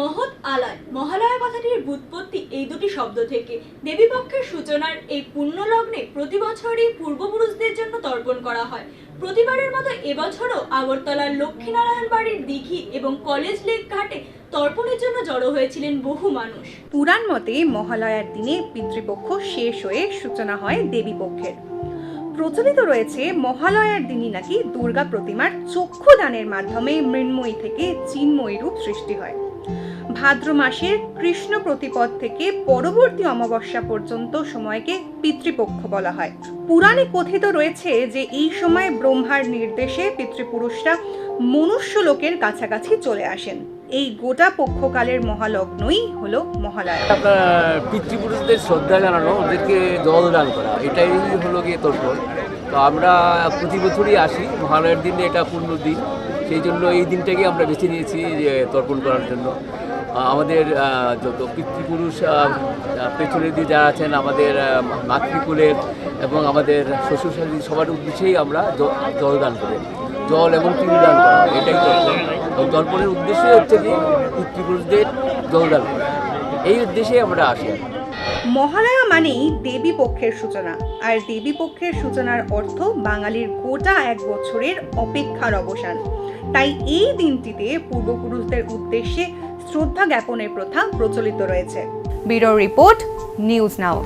মহৎ আলয় মহালয়া কথাটির ব্যুৎপত্তি এই দুটি শব্দ থেকে। দেবীপক্ষের সূচনার এই পুণ্য লগ্নে প্রতি বছরই পূর্বপুরুষদের জন্য তর্পণ করা হয়। প্রতিবারের মতো এবছরও আগরতলার লক্ষ্মীনারায়ণ বাড়ির দিঘি এবং কলেজ লেক ঘাটে তর্পণের জন্য জড়ো হয়েছিলেন বহু মানুষ। পুরাণ মতে মহালয়ার দিনে পিতৃপক্ষ শেষ হয়ে সূচনা হয় দেবীপক্ষের। প্রচলিত রয়েছে মহালয়ার দিনই নাকি দুর্গা প্রতিমার চক্ষুদানের মাধ্যমে মৃন্ময়ী থেকে চিন্ময়ী রূপ সৃষ্টি হয়। ভাদ্র মাসের কৃষ্ণ প্রতিপদ থেকে পরবর্তী অমাবস্যা পর্যন্ত সময়কে পিতৃপক্ষ বলা হয়। পুরাণে কথিত রয়েছে যে এই সময় ব্রহ্মার নির্দেশে পিতৃপুরুষরা মনুষ্য লোকের কাছাকাছি চলে আসেন। এই গোটা পক্ষকালের মহালগ্নই হলো মহালয়া। আপনার পিতৃপুরুষদের শ্রদ্ধা জানানো, ওদেরকে জল দান করা, এটাই হলো গিয়ে তর্পণ। তো আমরা প্রতি বছরই আসি মহালয়ার দিনে, এটা পূর্ণ দিন, সেই জন্য এই দিনটাকে আমরা বেছে নিয়েছি যে তর্পণ করার জন্য। আমাদের যত পিতৃপুরুষ পেছনে দিয়ে যারা আছেন, আমাদের মাতৃকুলের এবং আমাদের শ্বশুর শাশুড়ি সবার উদ্দেশ্যেই আমরা জল দান করি, জল এবং তিল দান করা, এটাই তর্পণ। তর্পণের উদ্দেশ্যই হচ্ছে যে পিতৃপুরুষদের জল দান করা, এই উদ্দেশ্যেই আমরা আসি। মহালয়া মানেই দেবী পক্ষের সূচনা, আর দেবী পক্ষের সূচনার অর্থ বাঙালির গোটা এক বছরের অপেক্ষার অবসান। তাই এই দিনটিতে পূর্বপুরুষদের উদ্দেশ্যে শ্রদ্ধা জ্ঞাপনের প্রথা প্রচলিত রয়েছে। Bureau report, news now.